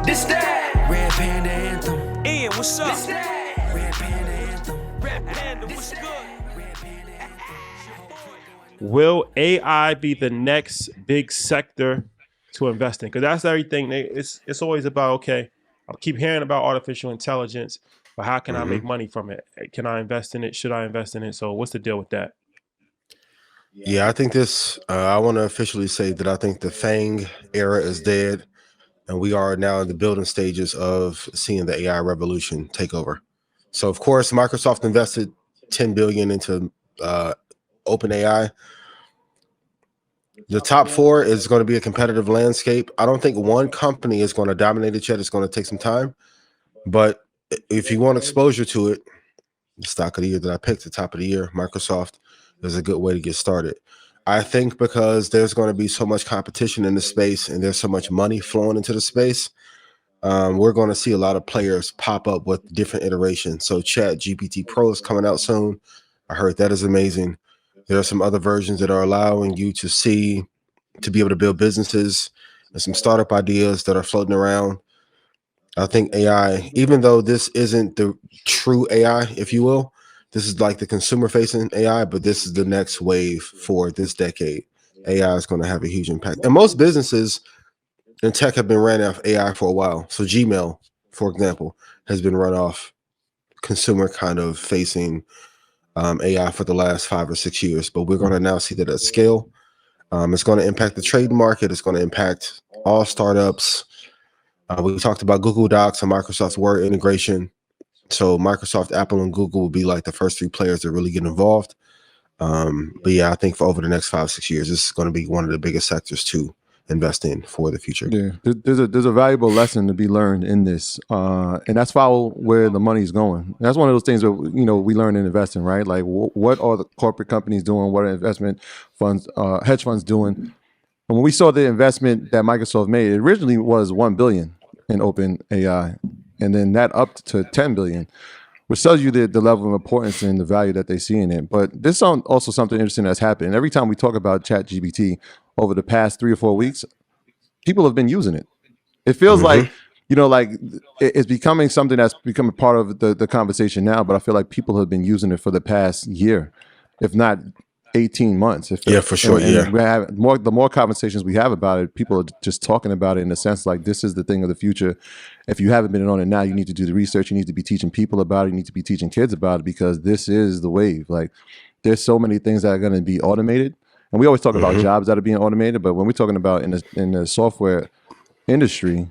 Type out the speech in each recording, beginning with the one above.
This that Red Panda Anthem. Ian, what's up? This that Red Panda Anthem. Red Panda, what's good? Red Panda Anthem. Will AI be the next big sector to invest in? Because that's everything. It's always about, okay, I keep hearing about artificial intelligence, but how can I make money from it? Can I invest in it? Should I invest in it? So what's the deal with that? Yeah, I think this, I want to officially say that I think the FANG era is dead, and we are now in the building stages of seeing the AI revolution take over. So, of course, Microsoft invested $10 billion into OpenAI. The top four is going to be a competitive landscape. I don't think one company is going to dominate it yet. It's going to take some time. But if you want exposure to it, the stock of the year that I picked, the top of the year, Microsoft, is a good way to get started. I think because there's going to be so much competition in the space and there's so much money flowing into the space, we're going to see a lot of players pop up with different iterations. So Chat GPT Pro is coming out soon. I heard that is amazing. There are some other versions that are allowing you to be able to build businesses and some startup ideas that are floating around. I think AI, even though this isn't the true AI, if you will, this is like the consumer facing AI, but this is the next wave for this decade. AI is going to have a huge impact. And most businesses in tech have been ran off AI for a while. So Gmail, for example, has been run off consumer kind of facing AI for the last 5 or 6 years. But we're going to now see that at scale. It's going to impact the trade market. It's going to impact all startups. We talked about Google Docs and Microsoft Word integration. So Microsoft, Apple, and Google will be like the first 3 players that really get involved. But yeah, I think for over the next 5-6 years, this is going to be one of the biggest sectors to invest in for the future. Yeah, there's a valuable lesson to be learned in this, and that's follow where the money's going. That's one of those things that we learn in investing, right? Like what are the corporate companies doing? What are investment funds, hedge funds doing? And when we saw the investment that Microsoft made, it originally was $1 billion in OpenAI, and then that upped to $10 billion, which tells you the level of importance and the value that they see in it. But this is also something interesting that's happened. And every time we talk about ChatGPT over the past 3 or 4 weeks, people have been using it. It feels like, it's becoming something that's becoming part of the conversation now, but I feel like people have been using it for the past year, if not 18 months. Yeah, for sure. And we have the more conversations we have about it, people are just talking about it in a sense like this is the thing of the future. If you haven't been on it now, you need to do the research. You need to be teaching people about it. You need to be teaching kids about it because this is the wave. Like there's so many things that are going to be automated. And we always talk about jobs that are being automated, but when we're talking about in the software industry,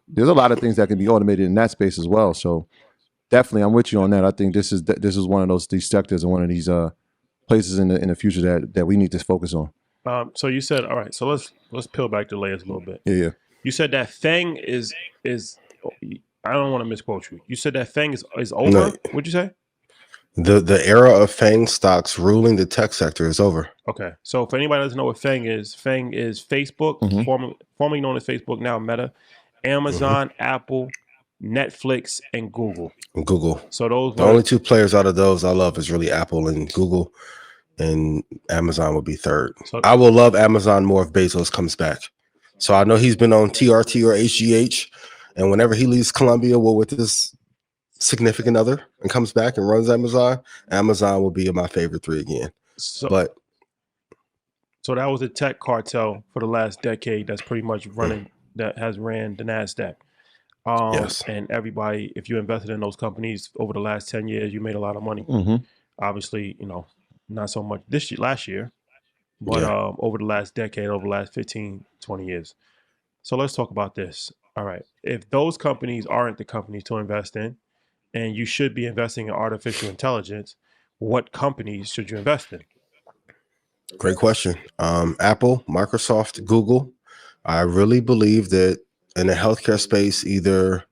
there's a lot of things that can be automated in that space as well. So definitely, I'm with you on that. I think this is one of these sectors and one of these places in the future that we need to focus on. So you said, all right. So let's peel back the layers a little bit. Yeah. You said that FANG is. I don't want to misquote you. You said that FANG is over. No. What'd you say? The era of FANG stocks ruling the tech sector is over. Okay. So for anybody that doesn't know what FANG is Facebook, formerly known as Facebook, now Meta, Amazon, Apple, Netflix, and Google. So the only 2 players out of those I love is really Apple and Google, and Amazon would be third. So I will love Amazon more if Bezos comes back. So I know he's been on TRT or HGH, and whenever he leaves Columbia, with his significant other and comes back and runs Amazon will be my favorite 3 again. So that was a tech cartel for the last decade that's pretty much running, that has ran the NASDAQ. Yes. And everybody, if you invested in those companies over the last 10 years, you made a lot of money. Obviously, not so much last year, but over the last decade, over the last 15, 20 years. So let's talk about this. All right. If those companies aren't the companies to invest in, and you should be investing in artificial intelligence, what companies should you invest in? Great question. Apple, Microsoft, Google. I really believe that in the healthcare space, either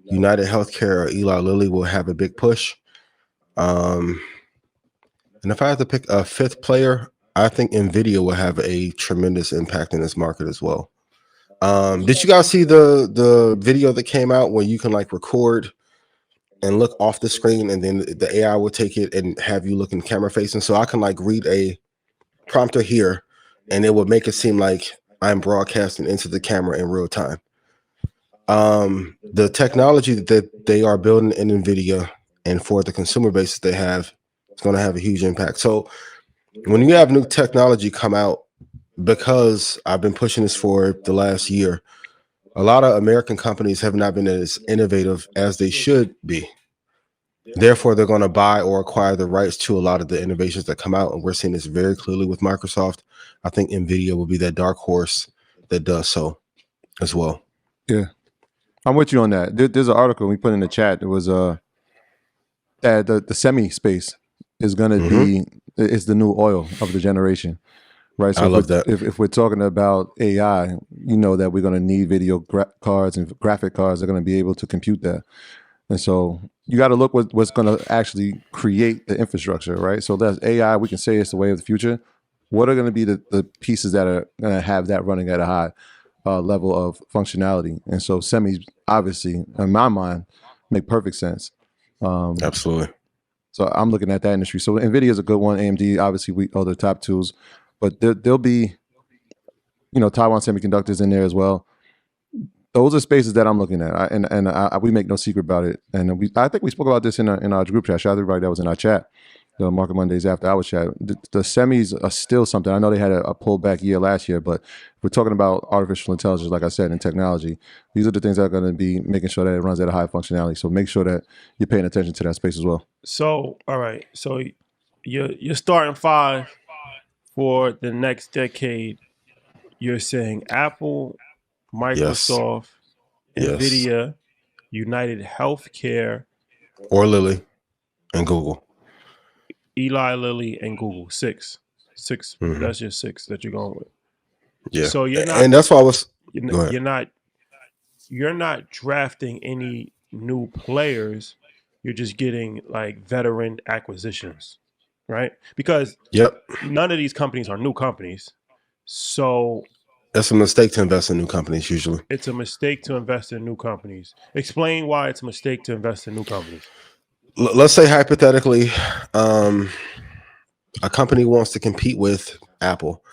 United Healthcare or Eli Lilly will have a big push. And if I had to pick a 5th player, I think NVIDIA will have a tremendous impact in this market as well. Did you guys see the video that came out where you can record and look off the screen, and then the AI will take it and have you looking camera facing? So I can read a prompter here, and it would make it seem like I'm broadcasting into the camera in real time. The technology that they are building in NVIDIA and for the consumer base that they have is going to have a huge impact. So when you have new technology come out, because I've been pushing this for the last year, a lot of American companies have not been as innovative as they should be. Therefore, they're going to buy or acquire the rights to a lot of the innovations that come out. And we're seeing this very clearly with Microsoft. I think NVIDIA will be that dark horse that does so as well. Yeah. I'm with you on that. There's an article we put in the chat. It was that the semi space is going to be is the new oil of the generation, right? So I love that. If we're talking about AI, you know that we're going to need video cards and graphic cards. They're going to be able to compute that, and so you got to look what's going to actually create the infrastructure, right? So that's AI. We can say it's the way of the future. What are going to be the pieces that are going to have that running at a high level of functionality? And so semis, obviously, in my mind, make perfect sense. Absolutely. So I'm looking at that industry. So NVIDIA is a good one. AMD, obviously, we are the top tools, but there'll be, Taiwan Semiconductors in there as well. Those are spaces that I'm looking at, and we make no secret about it. And I think we spoke about this in our group chat. Shout out to everybody that was in our chat. The Market Mondays after our chat. The semis are still something. I know they had a pullback year last year, but we're talking about artificial intelligence, like I said, and technology. These are the things that are going to be making sure that it runs at a high functionality. So make sure that you're paying attention to that space as well. So, all right. So you're starting five for the next decade. You're saying Apple, Microsoft, Yes. NVIDIA, United Healthcare, Or Lilly and Google. Eli Lilly, and Google. Six. That's just six that you're going with. Yeah. So you're not, and that's why I was. you're not drafting any new players. You're just getting like veteran acquisitions, right? Because none of these companies are new companies. So that's a mistake to invest in new companies usually. It's a mistake to invest in new companies. Explain why it's a mistake to invest in new companies. Let's say hypothetically, a company wants to compete with Apple.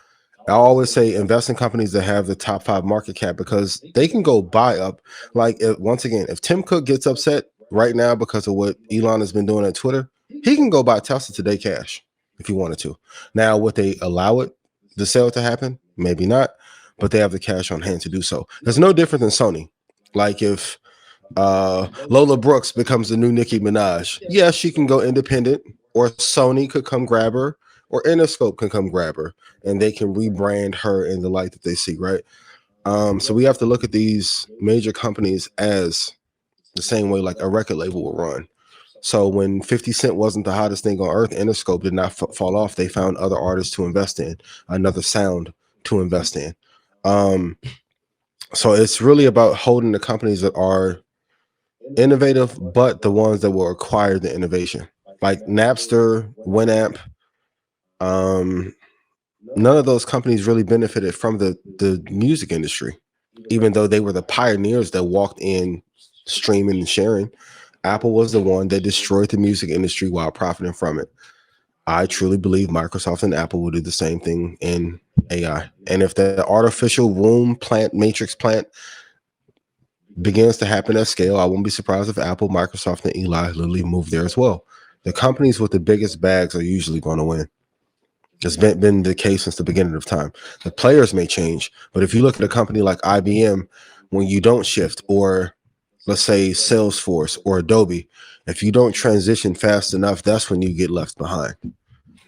I always say invest in companies that have the top 5 market cap because they can go buy up. Like once again, if Tim Cook gets upset right now because of what Elon has been doing at Twitter, he can go buy Tesla today cash if he wanted to. Now, would they allow the sale to happen? Maybe not, but they have the cash on hand to do so. It's no different than Sony. Like if Lola Brooks becomes the new Nicki Minaj, yes, she can go independent, or Sony could come grab her, or Interscope can come grab her, and they can rebrand her in the light that they see, right? So we have to look at these major companies as the same way like a record label will run. So when 50 Cent wasn't the hottest thing on earth, Interscope did not fall off. They found other artists to invest in, another sound to invest in. So it's really about holding the companies that are innovative, but the ones that will acquire the innovation, like Napster, Winamp. None of those companies really benefited from the music industry, even though they were the pioneers that walked in streaming and sharing. Apple was the one that destroyed the music industry while profiting from it. I truly believe Microsoft and Apple will do the same thing in AI. And if the artificial womb plant, matrix plant begins to happen at scale, I won't be surprised if Apple, Microsoft, and Eli Lilly move there as well. The companies with the biggest bags are usually going to win. It's been the case since the beginning of time. The players may change, but if you look at a company like IBM, when you don't shift, or let's say Salesforce or Adobe, if you don't transition fast enough, that's when you get left behind.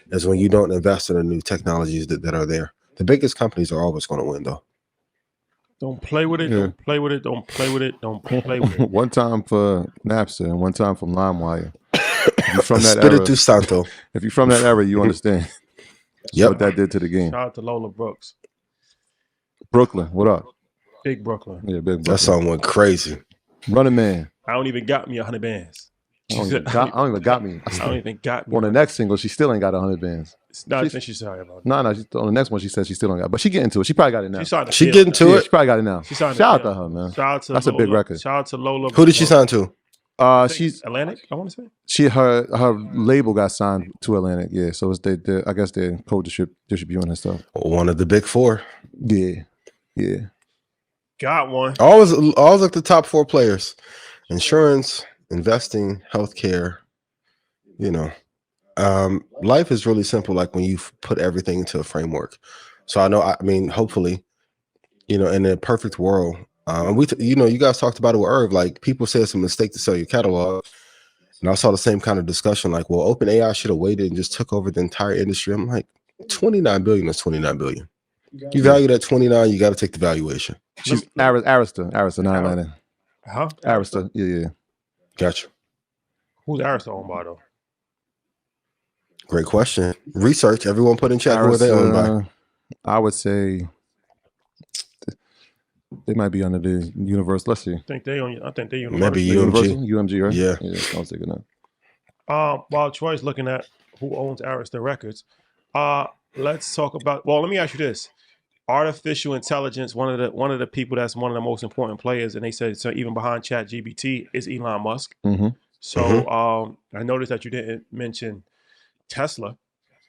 Is when you don't invest in the new technologies that are there. The biggest companies are always going to win, though. Don't play with it. Yeah. Don't play with it. Don't play with it. Don't play with it. One time for Napster and one time from LimeWire. If you're from that Espiritu Santo. If you're from that era, you understand. What that did to the game. Shout out to Lola Brooks. Brooklyn, what up? Big Brooklyn. Yeah, big Brooklyn. That song went crazy. Running Man. I don't even got me 100 bands. I don't even got me. I don't even got me. On the next single, she still ain't got 100 bands. No, I think she's sorry about it. No, on the next one, she said she still don't got. But she getting to it. She probably got it now. She getting to it. She probably got it now. Shout out to her, man. Shout out to That's Lola. a big record. Shout out to Lola. Who did she sign to? She's Atlantic. I want to say. Her label got signed to Atlantic. Yeah, so it's I guess they're co-distributing her stuff. One of the big 4. Yeah. Got one. Always look the top 4 players: insurance, investing, healthcare. You know, life is really simple. Like when you put everything into a framework. So I mean, hopefully, you know, in a perfect world, and you guys talked about it with Irv. Like people say it's a mistake to sell your catalog, and I saw the same kind of discussion. Like, well, OpenAI should have waited and just took over the entire industry. I'm like, 29 billion is 29 billion. You value that 29, you got to take the valuation. She's Arista, not Atlanta. Huh? Arista, yeah. Gotcha. Who's Arista owned by though? Great question. Research. Everyone put in chat who are they owned by. I would say they might be under the Universal. Let's see. I think they Universal. Maybe UMG, right? Yeah. I was thinking that. While Troy's looking at who owns Arista Records, let's talk about. Well, let me ask you this: artificial intelligence. One of the people that's one of the most important players, and they said so even behind ChatGPT is Elon Musk. Mm-hmm. So I noticed that you didn't mention Tesla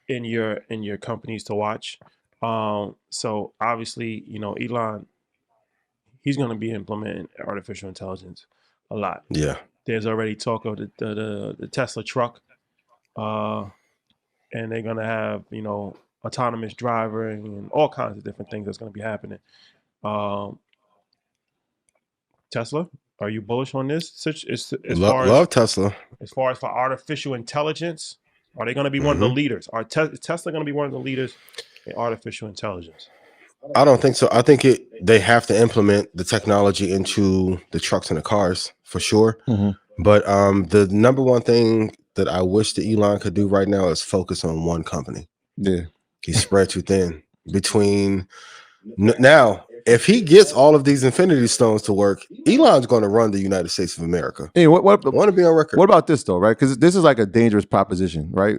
in your companies to watch. So obviously, you know, Elon, he's going to be implementing artificial intelligence a lot. Yeah. There's already talk of the Tesla truck, and they're going to have, you know, autonomous driving and all kinds of different things that's going to be happening. Tesla, are you bullish on this? Love Tesla. As far as for artificial intelligence, are they going to be one of the leaders? Are Tesla going to be one of the leaders in artificial intelligence? I don't think so. I think they have to implement the technology into the trucks and the cars for sure. Mm-hmm. But the number one thing that I wish that Elon could do right now is focus on one company. Yeah. He's spread too thin between now. If he gets all of these Infinity Stones to work, Elon's going to run the United States of America. Hey, what want to be on record? What about this though, right? Because this is like a dangerous proposition, right?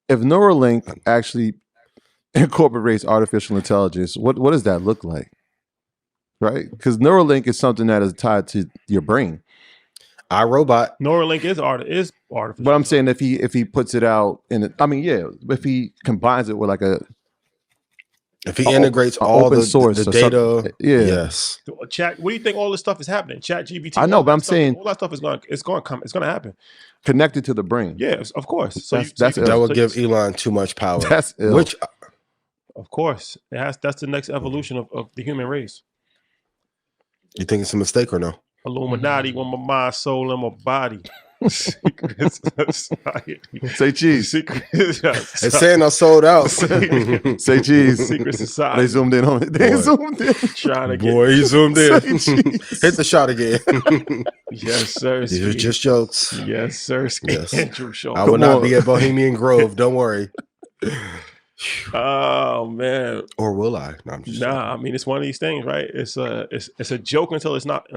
If Neuralink actually incorporates artificial intelligence, what does that look like, right? Because Neuralink is something that is tied to your brain. iRobot. Neuralink is artificial. But I'm saying if he puts it out if he combines it with like if he integrates all open the source the data, yes. Chat. What do you think all this stuff is happening? ChatGPT. I know, but I'm saying all that stuff is going to happen. Connected to the brain. Yeah, of course. So that would give Elon too much power. That's ill. Which, of course, that's the next evolution of the human race. You think it's a mistake or no? Illuminati with my mind, soul, and my body. Secret society. Say cheese. It's saying I sold out. Say cheese. Secret society. They zoomed in on it. They zoomed in. Trying to get. Boy, he zoomed in. Hit the shot again. Yes, sir. These are just jokes. Yes, sir. Yes. Andrew Shaw. I will not be at Bohemian Grove. Don't worry. Oh man. Or will I? No, I'm just I mean, it's one of these things, right? It's a joke until it's not.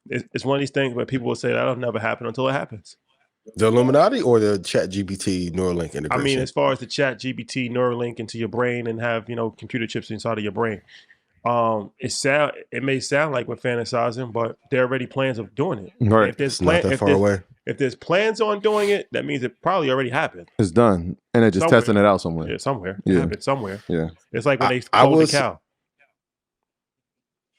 It's one of these things where people will say that'll never happen until it happens. The Illuminati or the ChatGPT Neuralink integration? I mean, as far as the ChatGPT Neuralink into your brain and have, you know, computer chips inside of your brain. It may sound like we're fantasizing, but there are already plans of doing it. Right. It's not that far away. If there's plans on doing it, that means it probably already happened. It's done. And they're just testing it out somewhere. Yeah, somewhere. Yeah. It happened somewhere. Yeah. It's like when they cloned the cow.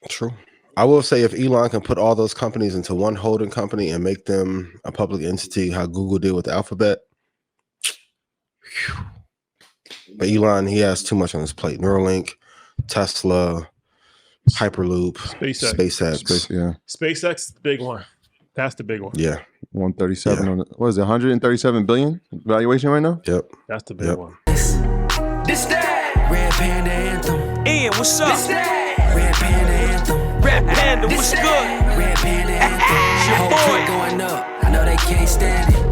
True. I will say if Elon can put all those companies into one holding company and make them a public entity, how Google did with Alphabet. But Elon, he has too much on his plate. Neuralink, Tesla, Hyperloop, SpaceX. SpaceX is the big one. That's the big one. Yeah. 137 on what is it? 137 billion valuation right now? Yep. That's the big one. This that Red Panda Anthem. Ian, what's up? This that Red Panda Anthem. Red Panda, what's This good? that Red Panda Anthem. Your Whole boy. clip going up. I know they can't stand it.